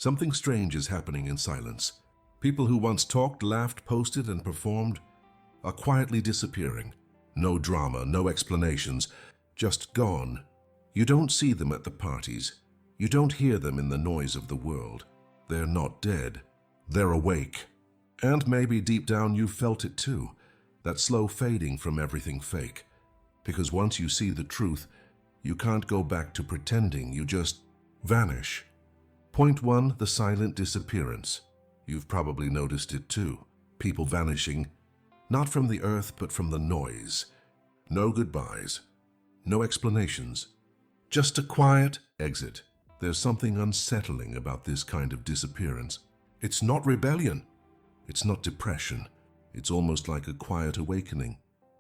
Something strange is happening in silence. People who once talked, laughed, posted, and performed are quietly disappearing. No drama, no explanations, just gone. You don't see them at the parties. You don't hear them in the noise of the world. They're not dead. They're awake. And maybe deep down you felt it too, that slow fading from everything fake. Because once you see the truth, you can't go back to pretending, you just vanish. Point 1, the silent disappearance. You've probably noticed it too. People vanishing, not from the earth, but from the noise. No goodbyes, no explanations, just a quiet exit. There's something unsettling about this kind of disappearance. It's not rebellion. It's not depression. It's almost like a quiet awakening,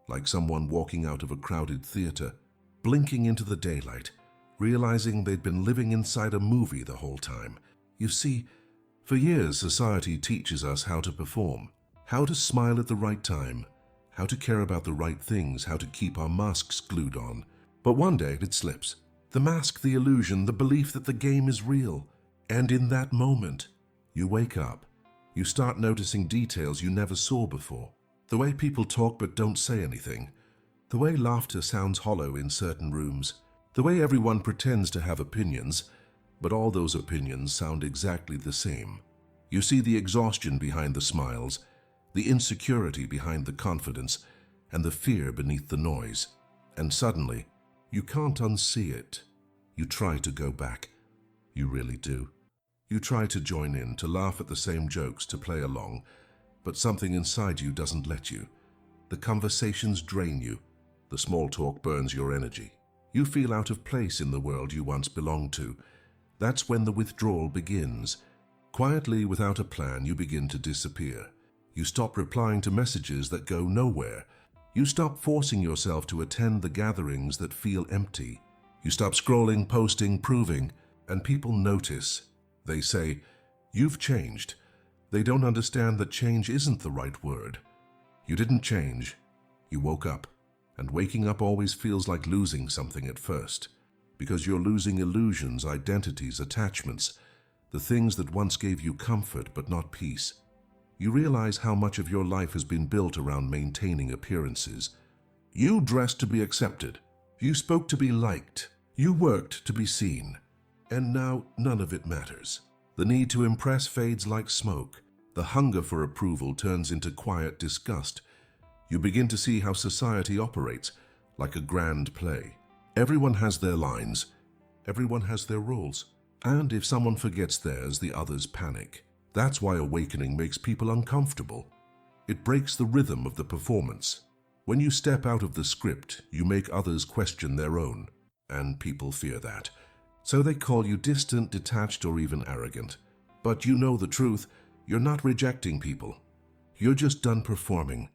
like someone walking out of a crowded theater, blinking into the daylight, realizing they'd been living inside a movie the whole time. You see, for years society teaches us how to perform, how to smile at the right time, how to care about the right things, how to keep our masks glued on. But one day it slips. The mask, the illusion, the belief that the game is real. And in that moment, you wake up. You start noticing details you never saw before. The way people talk but don't say anything. The way laughter sounds hollow in certain rooms. The way everyone pretends to have opinions, but all those opinions sound exactly the same. You see the exhaustion behind the smiles, the insecurity behind the confidence, and the fear beneath the noise. And suddenly, you can't unsee it. You try to go back. You really do. You try to join in, to laugh at the same jokes, to play along, but something inside you doesn't let you. The conversations drain you. The small talk burns your energy. You feel out of place in the world you once belonged to. That's when the withdrawal begins. Quietly, without a plan, you begin to disappear. You stop replying to messages that go nowhere. You stop forcing yourself to attend the gatherings that feel empty. You stop scrolling, posting, proving, and people notice. They say, "You've changed." They don't understand that change isn't the right word. You didn't change. You woke up. And waking up always feels like losing something at first, because you're losing illusions, identities, attachments, the things that once gave you comfort but not peace. You realize how much of your life has been built around maintaining appearances. You dressed to be accepted. You spoke to be liked. You worked to be seen. And now none of it matters. The need to impress fades like smoke. The hunger for approval turns into quiet disgust. You begin to see how society operates, like a grand play. Everyone has their lines. Everyone has their rules. And if someone forgets theirs, the others panic. That's why awakening makes people uncomfortable. It breaks the rhythm of the performance. When you step out of the script, you make others question their own. And people fear that. So they call you distant, detached, or even arrogant. But you know the truth. You're not rejecting people. You're just done performing.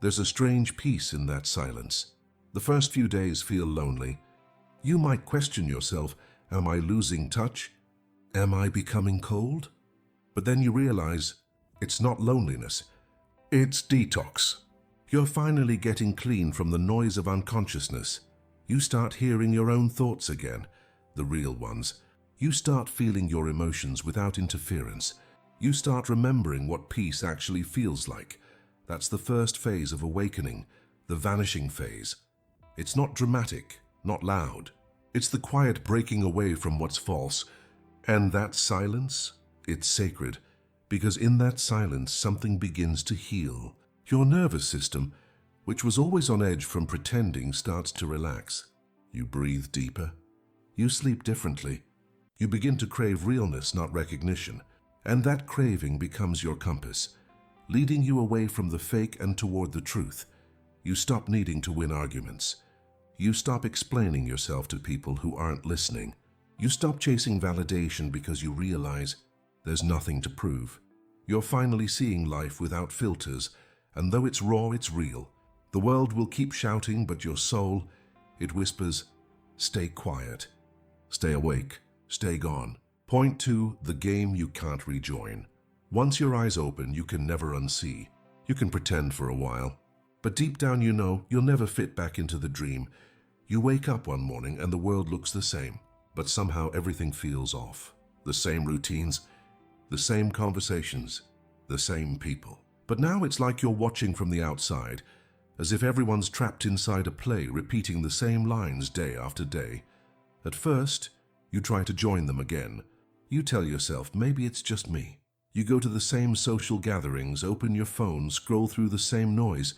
There's a strange peace in that silence. The first few days feel lonely. You might question yourself, am I losing touch? Am I becoming cold? But then you realize it's not loneliness, it's detox. You're finally getting clean from the noise of unconsciousness. You start hearing your own thoughts again, the real ones. You start feeling your emotions without interference. You start remembering what peace actually feels like. That's the first phase of awakening, the vanishing phase. It's not dramatic, not loud. It's the quiet breaking away from what's false. And that silence, it's sacred, because in that silence something begins to heal. Your nervous system, which was always on edge from pretending, starts to relax. You breathe deeper. You sleep differently. You begin to crave realness, not recognition. And that craving becomes your compass, leading you away from the fake and toward the truth. You stop needing to win arguments. You stop explaining yourself to people who aren't listening. You stop chasing validation because you realize there's nothing to prove. You're finally seeing life without filters, and though it's raw, it's real. The world will keep shouting, but your soul, it whispers, stay quiet, stay awake, stay gone. Point 2, the game you can't rejoin. Once your eyes open, you can never unsee. You can pretend for a while, but deep down you know you'll never fit back into the dream. You wake up one morning and the world looks the same, but somehow everything feels off. The same routines, the same conversations, the same people. But now it's like you're watching from the outside, as if everyone's trapped inside a play repeating the same lines day after day. At first, you try to join them again. You tell yourself, maybe it's just me. You go to the same social gatherings, open your phone, scroll through the same noise,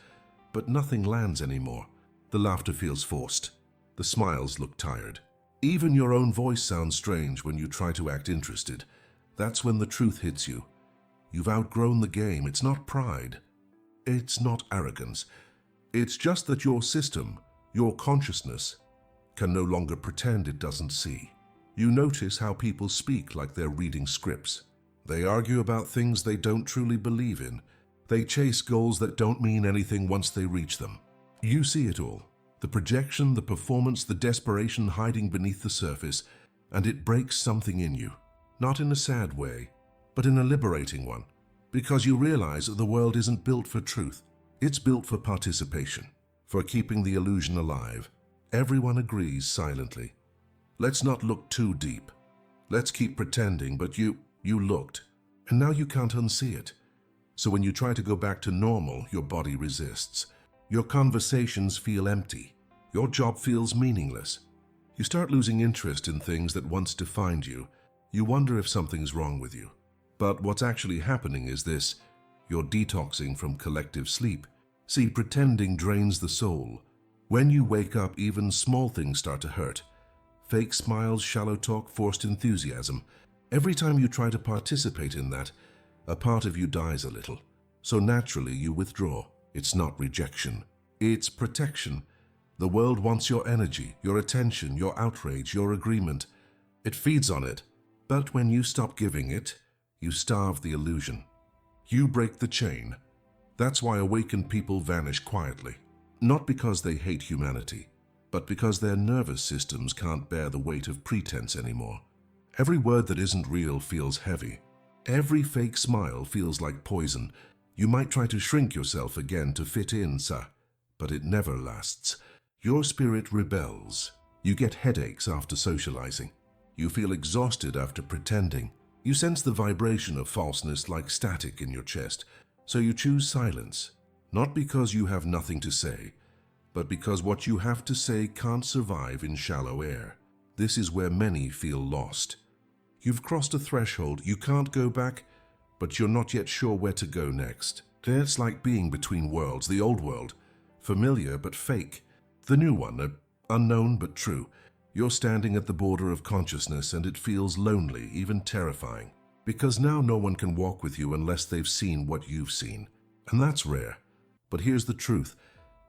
but nothing lands anymore. The laughter feels forced. The smiles look tired. Even your own voice sounds strange when you try to act interested. That's when the truth hits you. You've outgrown the game. It's not pride. It's not arrogance. It's just that your system, your consciousness, can no longer pretend it doesn't see. You notice how people speak like they're reading scripts. They argue about things they don't truly believe in. They chase goals that don't mean anything once they reach them. You see it all. The projection, the performance, the desperation hiding beneath the surface, and it breaks something in you. Not in a sad way, but in a liberating one. Because you realize that the world isn't built for truth. It's built for participation, for keeping the illusion alive. Everyone agrees silently. Let's not look too deep. Let's keep pretending, but you looked, and now you can't unsee it. So when you try to go back to normal, your body resists. Your conversations feel empty. Your job feels meaningless. You start losing interest in things that once defined you. You wonder if something's wrong with you. But what's actually happening is this: you're detoxing from collective sleep. See, pretending drains the soul. When you wake up, even small things start to hurt. Fake smiles, shallow talk, forced enthusiasm. Every time you try to participate in that, a part of you dies a little. So naturally you withdraw. It's not rejection. It's protection. The world wants your energy, your attention, your outrage, your agreement. It feeds on it. But when you stop giving it, you starve the illusion. You break the chain. That's why awakened people vanish quietly. Not because they hate humanity, but because their nervous systems can't bear the weight of pretense anymore. Every word that isn't real feels heavy. Every fake smile feels like poison. You might try to shrink yourself again to fit in, sir, but it never lasts. Your spirit rebels. You get headaches after socializing. You feel exhausted after pretending. You sense the vibration of falseness like static in your chest, so you choose silence. Not because you have nothing to say, but because what you have to say can't survive in shallow air. This is where many feel lost. You've crossed a threshold, you can't go back, but you're not yet sure where to go next. It's like being between worlds, the old world, familiar but fake. The new one, unknown but true. You're standing at the border of consciousness and it feels lonely, even terrifying. Because now no one can walk with you unless they've seen what you've seen. And that's rare. But here's the truth.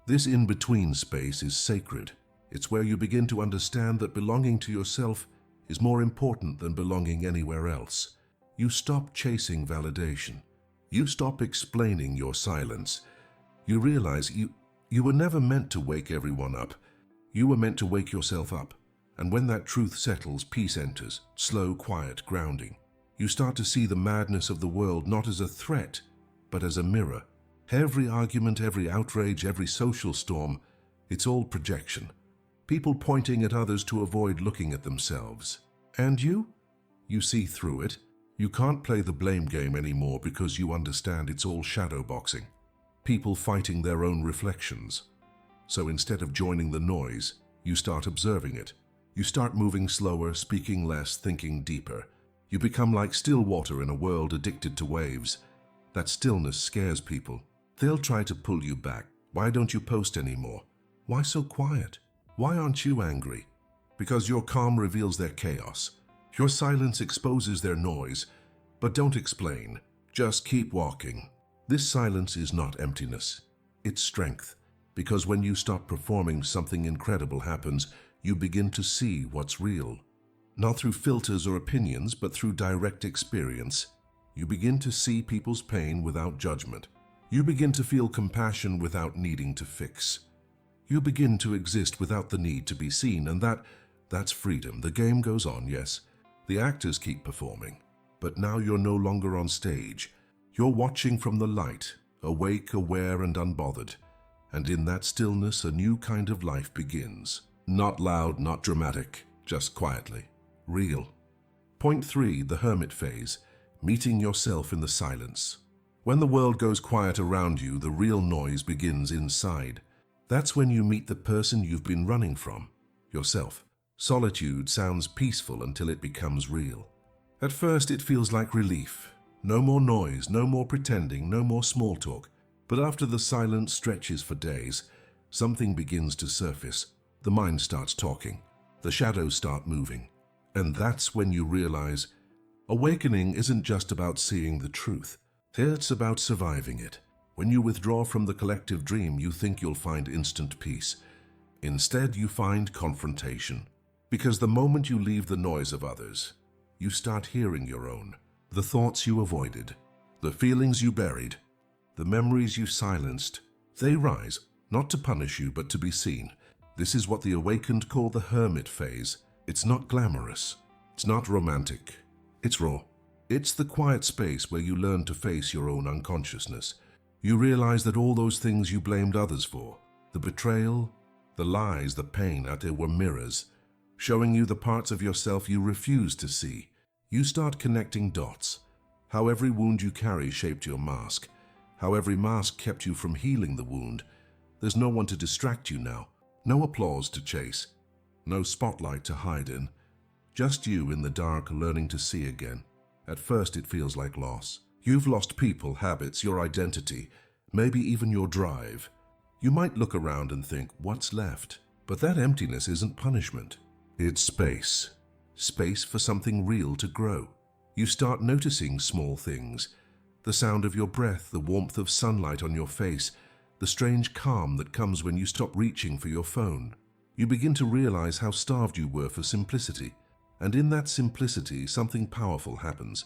This in-between space is sacred. It's where you begin to understand that belonging to yourself is more important than belonging anywhere else. You stop chasing validation. You stop explaining your silence. You realize you were never meant to wake everyone up. You were meant to wake yourself up. And when that truth settles, peace enters, slow, quiet, grounding. You start to see the madness of the world not as a threat, but as a mirror. Every argument, every outrage, every social storm, it's all projection. People pointing at others to avoid looking at themselves. And you? You see through it. You can't play the blame game anymore because you understand it's all shadow boxing. People fighting their own reflections. So instead of joining the noise, you start observing it. You start moving slower, speaking less, thinking deeper. You become like still water in a world addicted to waves. That stillness scares people. They'll try to pull you back. Why don't you post anymore? Why so quiet? Why aren't you angry? Because your calm reveals their chaos. Your silence exposes their noise. But don't explain. Just keep walking. This silence is not emptiness. It's strength. Because when you stop performing, something incredible happens. You begin to see what's real. Not through filters or opinions, but through direct experience. You begin to see people's pain without judgment. You begin to feel compassion without needing to fix. You begin to exist without the need to be seen, and that's freedom. The game goes on, yes. The actors keep performing, but now you're no longer on stage. You're watching from the light, awake, aware, and unbothered. And in that stillness, a new kind of life begins. Not loud, not dramatic, just quietly. Real. Point 3, the hermit phase. meeting yourself in the silence. When the world goes quiet around you, the real noise begins inside. That's when you meet the person you've been running from, yourself. Solitude sounds peaceful until it becomes real. At first it feels like relief. No more noise, no more pretending, no more small talk. But after the silence stretches for days, something begins to surface. The mind starts talking. The shadows start moving. And that's when you realize awakening isn't just about seeing the truth. It's about surviving it. When you withdraw from the collective dream, you think you'll find instant peace. Instead, you find confrontation. Because the moment you leave the noise of others, you start hearing your own. The thoughts you avoided, the feelings you buried, the memories you silenced, they rise, not to punish you, but to be seen. This is what the awakened call the hermit phase. It's not glamorous. It's not romantic. It's raw. It's the quiet space where you learn to face your own unconsciousness. You realize that all those things you blamed others for, the betrayal, the lies, the pain, that they were mirrors, showing you the parts of yourself you refused to see. You start connecting dots. How every wound you carry shaped your mask. How every mask kept you from healing the wound. There's no one to distract you now. No applause to chase. No spotlight to hide in. Just you in the dark, learning to see again. At first it feels like loss. You've lost people, habits, your identity, maybe even your drive. You might look around and think, what's left? But that emptiness isn't punishment. It's space. Space for something real to grow. You start noticing small things. The sound of your breath, the warmth of sunlight on your face, the strange calm that comes when you stop reaching for your phone. You begin to realize how starved you were for simplicity. And in that simplicity, something powerful happens.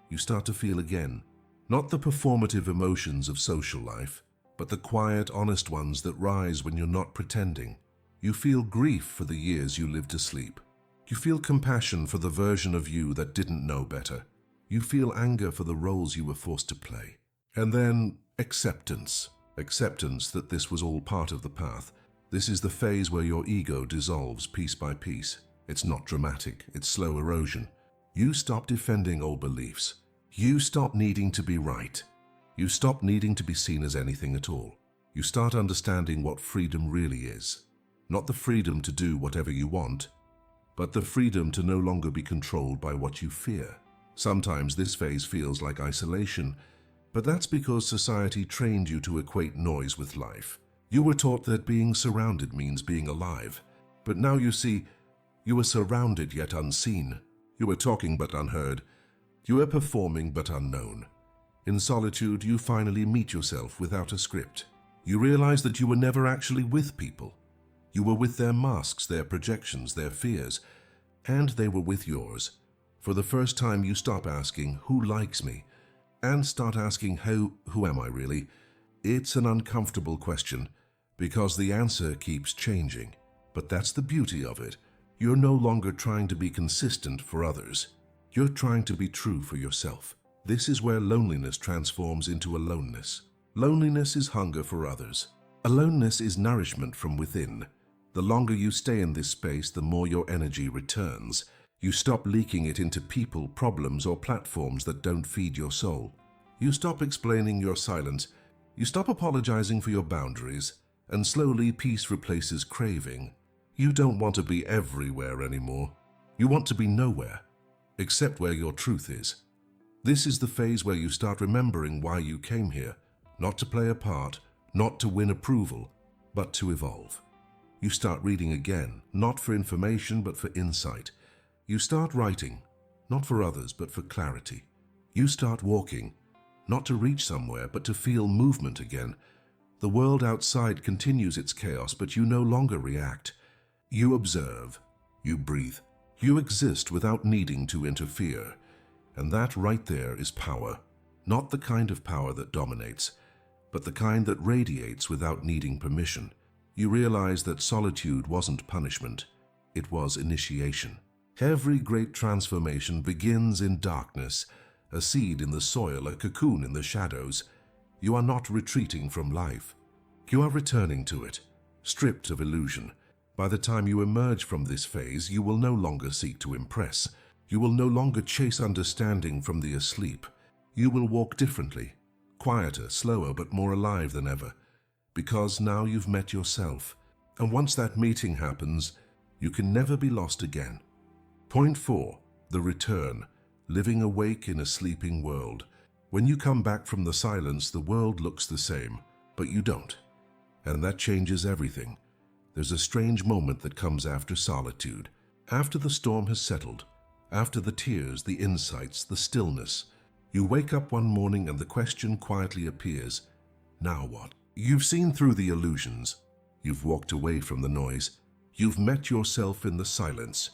You start to feel again. Not the performative emotions of social life, but the quiet, honest ones that rise when you're not pretending. You feel grief for the years you lived asleep. You feel compassion for the version of you that didn't know better. You feel anger for the roles you were forced to play. And then acceptance. Acceptance that this was all part of the path. This is the phase where your ego dissolves piece by piece. It's not dramatic, it's slow erosion. You stop defending old beliefs. You stop needing to be right. You stop needing to be seen as anything at all. You start understanding what freedom really is. Not the freedom to do whatever you want, but the freedom to no longer be controlled by what you fear. Sometimes this phase feels like isolation, but that's because society trained you to equate noise with life. You were taught that being surrounded means being alive, but now you see, you were surrounded yet unseen. You were talking but unheard. You were performing but unknown. In solitude, you finally meet yourself without a script. You realize that you were never actually with people. You were with their masks, their projections, their fears, and they were with yours. For the first time, you stop asking, who likes me? And start asking, who am I really? It's an uncomfortable question, because the answer keeps changing. But that's the beauty of it. You're no longer trying to be consistent for others. You're trying to be true for yourself. This is where loneliness transforms into aloneness. Loneliness is hunger for others. Aloneness is nourishment from within. The longer you stay in this space, the more your energy returns. You stop leaking it into people, problems, or platforms that don't feed your soul. You stop explaining your silence. You stop apologizing for your boundaries. And slowly, peace replaces craving. You don't want to be everywhere anymore. You want to be nowhere, except where your truth is. This is the phase where you start remembering why you came here, not to play a part, not to win approval, but to evolve. You start reading again, not for information, but for insight. You start writing, not for others, but for clarity. You start walking, not to reach somewhere, but to feel movement again. The world outside continues its chaos, but you no longer react. You observe, you breathe, you exist without needing to interfere. And that right there is power. Not the kind of power that dominates, but the kind that radiates without needing permission. You realize that solitude wasn't punishment, it was initiation. Every great transformation begins in darkness, a seed in the soil, a cocoon in the shadows. You are not retreating from life. You are returning to it, stripped of illusion. By the time you emerge from this phase, you will no longer seek to impress. You will no longer chase understanding from the asleep. You will walk differently, quieter, slower, but more alive than ever, because now you've met yourself. And once that meeting happens, you can never be lost again. Point 4. The return. Living awake in a sleeping world. When you come back from the silence, the world looks the same, but you don't. And that changes everything. There's a strange moment that comes after solitude, after the storm has settled, after the tears, the insights, the stillness. You wake up one morning and the question quietly appears, now what? You've seen through the illusions. You've walked away from the noise. You've met yourself in the silence.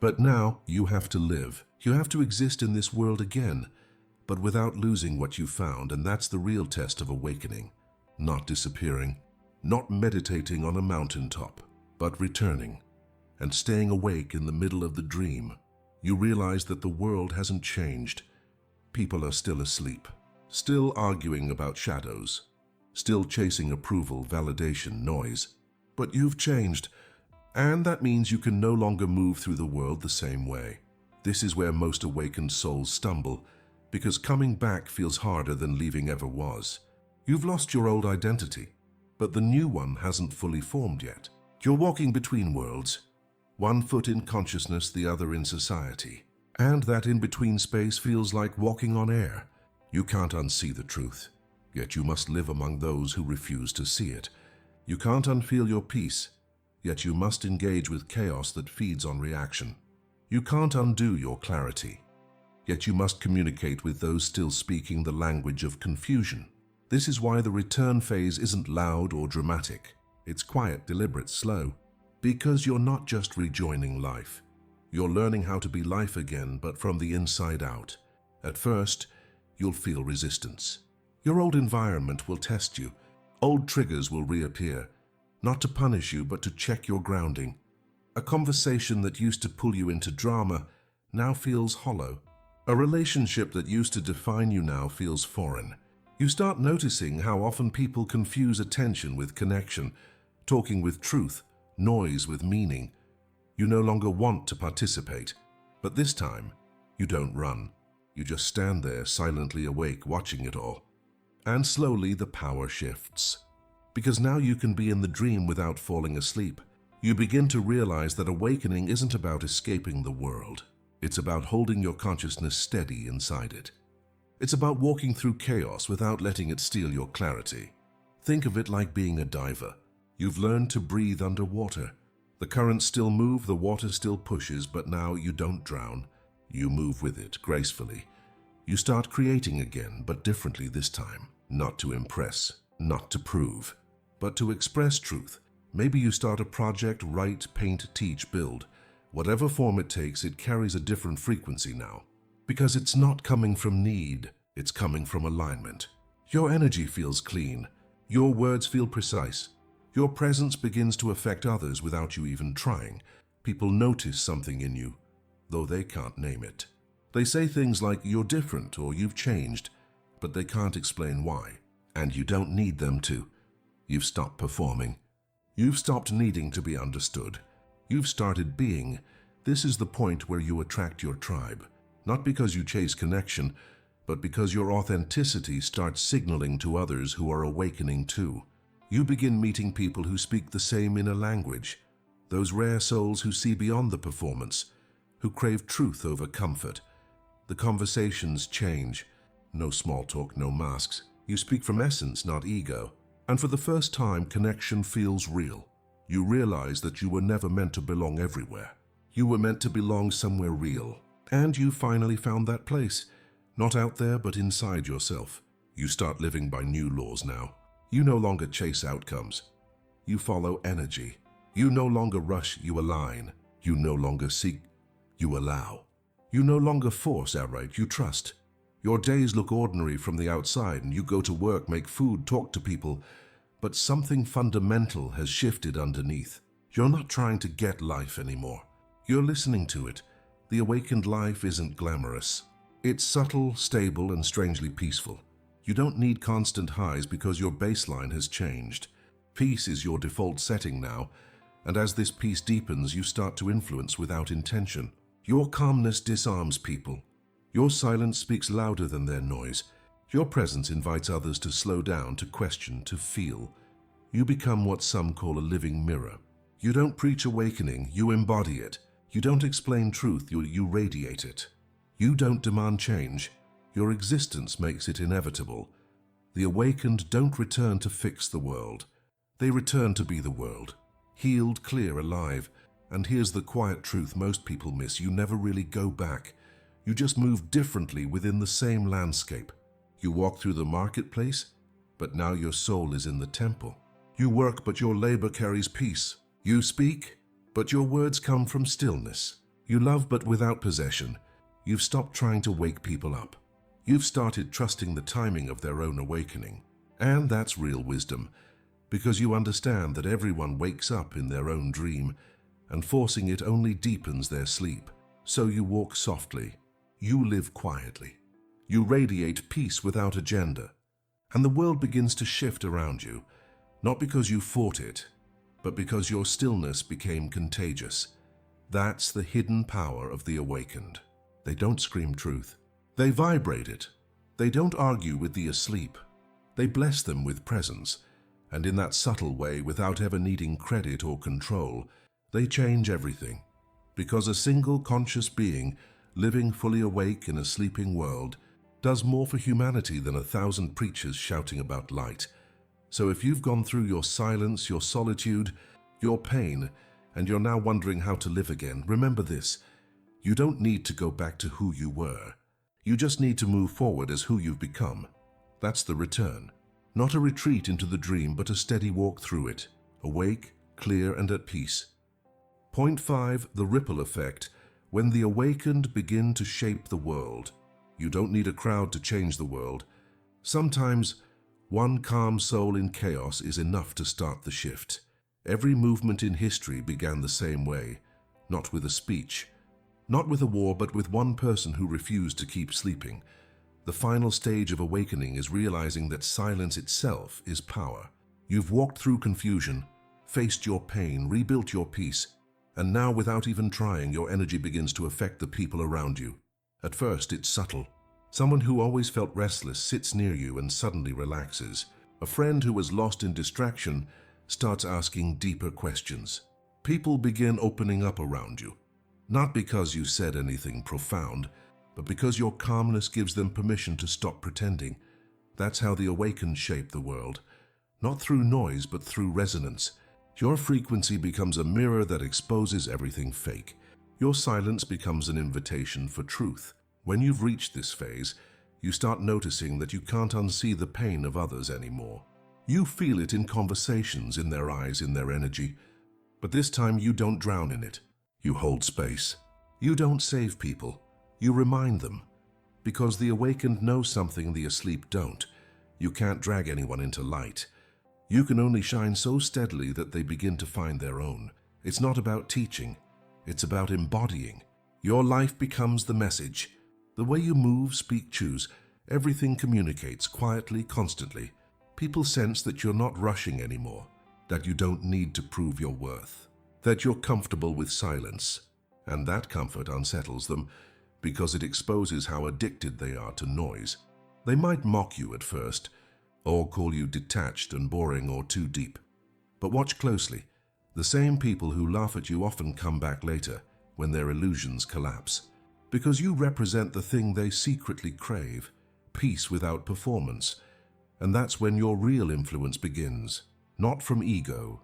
But now you have to live. You have to exist in this world again, but without losing what you found, and that's the real test of awakening. Not disappearing, not meditating on a mountaintop, but returning and staying awake in the middle of the dream. You realize that the world hasn't changed. People are still asleep, still arguing about shadows, still chasing approval, validation, noise. But you've changed, and that means you can no longer move through the world the same way. This is where most awakened souls stumble, because coming back feels harder than leaving ever was. You've lost your old identity, but the new one hasn't fully formed yet. You're walking between worlds, one foot in consciousness, the other in society. And that in-between space feels like walking on air. You can't unsee the truth, yet you must live among those who refuse to see it. You can't unfeel your peace, yet you must engage with chaos that feeds on reaction. You can't undo your clarity, yet you must communicate with those still speaking the language of confusion. This is why the return phase isn't loud or dramatic. It's quiet, deliberate, slow. Because you're not just rejoining life. You're learning how to be life again, but from the inside out. At first, you'll feel resistance. Your old environment will test you. Old triggers will reappear, not to punish you, but to check your grounding. A conversation that used to pull you into drama now feels hollow. A relationship that used to define you now feels foreign. You start noticing how often people confuse attention with connection, talking with truth, noise with meaning. You no longer want to participate, but this time, you don't run. You just stand there silently awake, watching it all. And slowly the power shifts. Because now you can be in the dream without falling asleep. You begin to realize that awakening isn't about escaping the world. It's about holding your consciousness steady inside it. It's about walking through chaos without letting it steal your clarity. Think of it like being a diver. You've learned to breathe underwater. The currents still move, the water still pushes, but now you don't drown. You move with it gracefully. You start creating again, but differently this time. Not to impress, not to prove, but to express truth. Maybe you start a project, write, paint, teach, build. Whatever form it takes, it carries a different frequency now. Because it's not coming from need, it's coming from alignment. Your energy feels clean. Your words feel precise. Your presence begins to affect others without you even trying. People notice something in you, though they can't name it. They say things like, you're different or you've changed, but they can't explain why. And you don't need them to. You've stopped performing. You've stopped needing to be understood. You've started being. This is the point where you attract your tribe. Not because you chase connection, but because your authenticity starts signaling to others who are awakening too. You begin meeting people who speak the same inner language. Those rare souls who see beyond the performance, who crave truth over comfort. The conversations change. No small talk, no masks. You speak from essence, not ego. And for the first time, connection feels real. You realize that you were never meant to belong everywhere. You were meant to belong somewhere real. And you finally found that place. Not out there, but inside yourself. You start living by new laws now. You no longer chase outcomes. You follow energy. You no longer rush, you align. You no longer seek, you allow. You no longer force outright, you trust. Your days look ordinary from the outside, and you go to work, make food, talk to people, but something fundamental has shifted underneath. You're not trying to get life anymore. You're listening to it. The awakened life isn't glamorous. It's subtle, stable, and strangely peaceful. You don't need constant highs because your baseline has changed. Peace is your default setting now, and as this peace deepens, you start to influence without intention. Your calmness disarms people. Your silence speaks louder than their noise. Your presence invites others to slow down, to question, to feel. You become what some call a living mirror. You don't preach awakening, you embody it. You don't explain truth, you radiate it. You don't demand change. Your existence makes it inevitable. The awakened don't return to fix the world. They return to be the world. Healed, clear, alive. And here's the quiet truth most people miss. You never really go back. You just move differently within the same landscape. You walk through the marketplace, but now your soul is in the temple. You work, but your labor carries peace. You speak, but your words come from stillness. You love, but without possession. You've stopped trying to wake people up. You've started trusting the timing of their own awakening. And that's real wisdom, because you understand that everyone wakes up in their own dream, and forcing it only deepens their sleep. So you walk softly. You live quietly. You radiate peace without agenda. And the world begins to shift around you, not because you fought it, but because your stillness became contagious. That's the hidden power of the awakened. They don't scream truth. They vibrate it. They don't argue with the asleep. They bless them with presence. And in that subtle way, without ever needing credit or control, they change everything. Because a single conscious being, living fully awake in a sleeping world, does more for humanity than 1,000 preachers shouting about light. So if you've gone through your silence, your solitude, your pain, and you're now wondering how to live again, remember this: you don't need to go back to who you were. You just need to move forward as who you've become. That's the return. Not a retreat into the dream, but a steady walk through it, awake, clear, and at peace. Point 5, the ripple effect. When the awakened begin to shape the world. You don't need a crowd to change the world. Sometimes one calm soul in chaos is enough to start the shift. Every movement in history began the same way, not with a speech, not with a war, but with one person who refused to keep sleeping. The final stage of awakening is realizing that silence itself is power. You've walked through confusion, faced your pain, rebuilt your peace, and now, without even trying, your energy begins to affect the people around you. At first, it's subtle. Someone who always felt restless sits near you and suddenly relaxes. A friend who was lost in distraction starts asking deeper questions. People begin opening up around you, not because you said anything profound, but because your calmness gives them permission to stop pretending. That's how the awakened shape the world, not through noise, but through resonance. Your frequency becomes a mirror that exposes everything fake. Your silence becomes an invitation for truth. When you've reached this phase, you start noticing that you can't unsee the pain of others anymore. You feel it in conversations, in their eyes, in their energy. But this time you don't drown in it. You hold space. You don't save people. You remind them. Because the awakened know something the asleep don't. You can't drag anyone into light. You can only shine so steadily that they begin to find their own. It's not about teaching. It's about embodying. Your life becomes the message. The way you move, speak, choose, everything communicates quietly, constantly. People sense that you're not rushing anymore, that you don't need to prove your worth, that you're comfortable with silence. And that comfort unsettles them because it exposes how addicted they are to noise. They might mock you at first, or call you detached and boring or too deep. But watch closely. The same people who laugh at you often come back later when their illusions collapse. Because you represent the thing they secretly crave, peace without performance. And that's when your real influence begins, not from ego,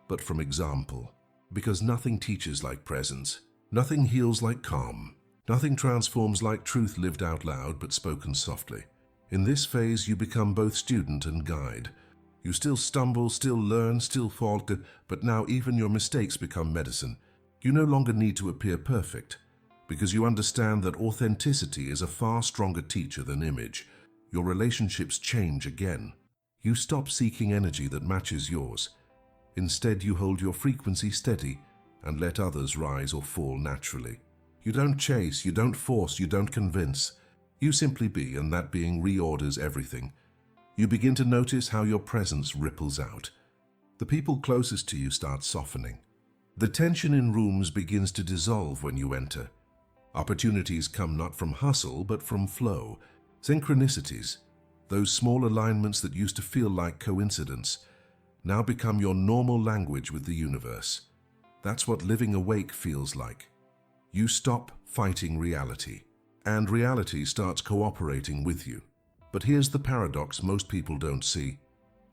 but from example. Because nothing teaches like presence, nothing heals like calm, nothing transforms like truth lived out loud but spoken softly. In this phase, you become both student and guide. You still stumble, still learn, still fall, but now even your mistakes become medicine. You no longer need to appear perfect, because you understand that authenticity is a far stronger teacher than image. Your relationships change again. You stop seeking energy that matches yours. Instead, you hold your frequency steady and let others rise or fall naturally. You don't chase, you don't force, you don't convince. You simply be, and that being reorders everything. You begin to notice how your presence ripples out. The people closest to you start softening. The tension in rooms begins to dissolve when you enter. Opportunities come not from hustle, but from flow. Synchronicities, those small alignments that used to feel like coincidence, now become your normal language with the universe. That's what living awake feels like. You stop fighting reality, and reality starts cooperating with you. But here's the paradox most people don't see.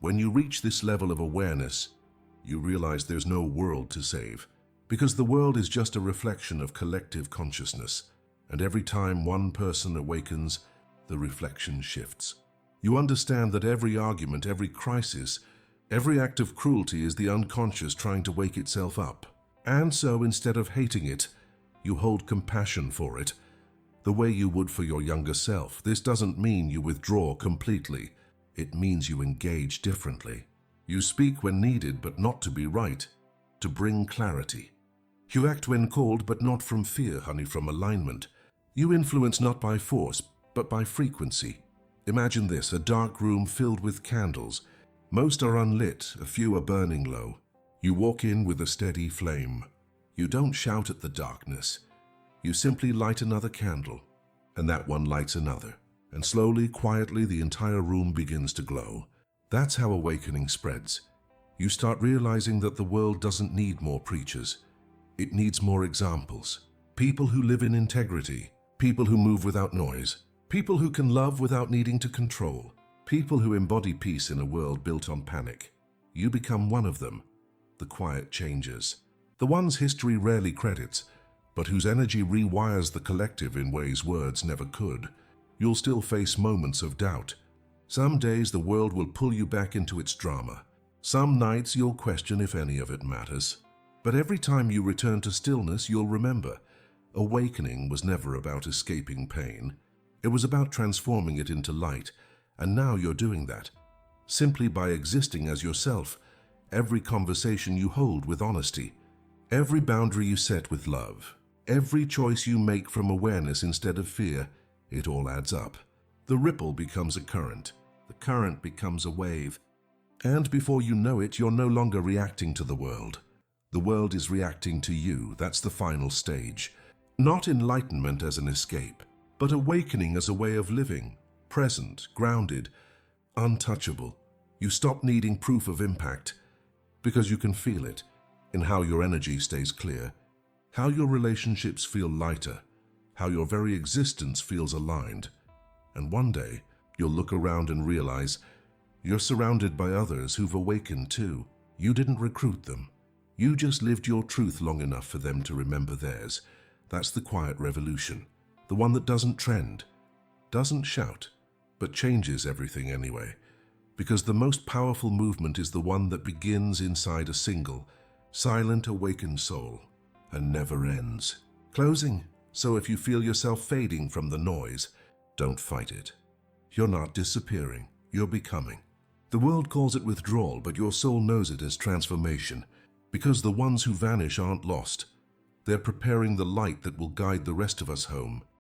When you reach this level of awareness, you realize there's no world to save, because the world is just a reflection of collective consciousness, and every time one person awakens, the reflection shifts. You understand that every argument, every crisis, every act of cruelty is the unconscious trying to wake itself up. And so, instead of hating it, you hold compassion for it, the way you would for your younger self. This doesn't mean you withdraw completely. It means you engage differently. You speak when needed, but not to be right, to bring clarity. You act when called, but not from fear, honey, from alignment. You influence not by force, but by frequency. Imagine this, a dark room filled with candles. Most are unlit, a few are burning low. You walk in with a steady flame. You don't shout at the darkness. You simply light another candle, and that one lights another. And slowly, quietly, the entire room begins to glow. That's how awakening spreads. You start realizing that the world doesn't need more preachers. It needs more examples. People who live in integrity. People who move without noise. People who can love without needing to control. People who embody peace in a world built on panic. You become one of them. The quiet changers. The ones history rarely credits, but whose energy rewires the collective in ways words never could. You'll still face moments of doubt. Some days the world will pull you back into its drama. Some nights you'll question if any of it matters. But every time you return to stillness, you'll remember, awakening was never about escaping pain. It was about transforming it into light, and now you're doing that. Simply by existing as yourself, every conversation you hold with honesty, every boundary you set with love, every choice you make from awareness instead of fear, it all adds up. The ripple becomes a current. The current becomes a wave. And before you know it, you're no longer reacting to the world. The world is reacting to you. That's the final stage. Not enlightenment as an escape, but awakening as a way of living, present, grounded, untouchable. You stop needing proof of impact because you can feel it in how your energy stays clear, how your relationships feel lighter, how your very existence feels aligned. And one day, you'll look around and realize you're surrounded by others who've awakened too. You didn't recruit them. You just lived your truth long enough for them to remember theirs. That's the quiet revolution. The one that doesn't trend, doesn't shout, but changes everything anyway. Because the most powerful movement is the one that begins inside a single, silent, awakened soul and never ends. Closing. So if you feel yourself fading from the noise, don't fight it. You're not disappearing, you're becoming. The world calls it withdrawal, but your soul knows it as transformation, because the ones who vanish aren't lost. They're preparing the light that will guide the rest of us home.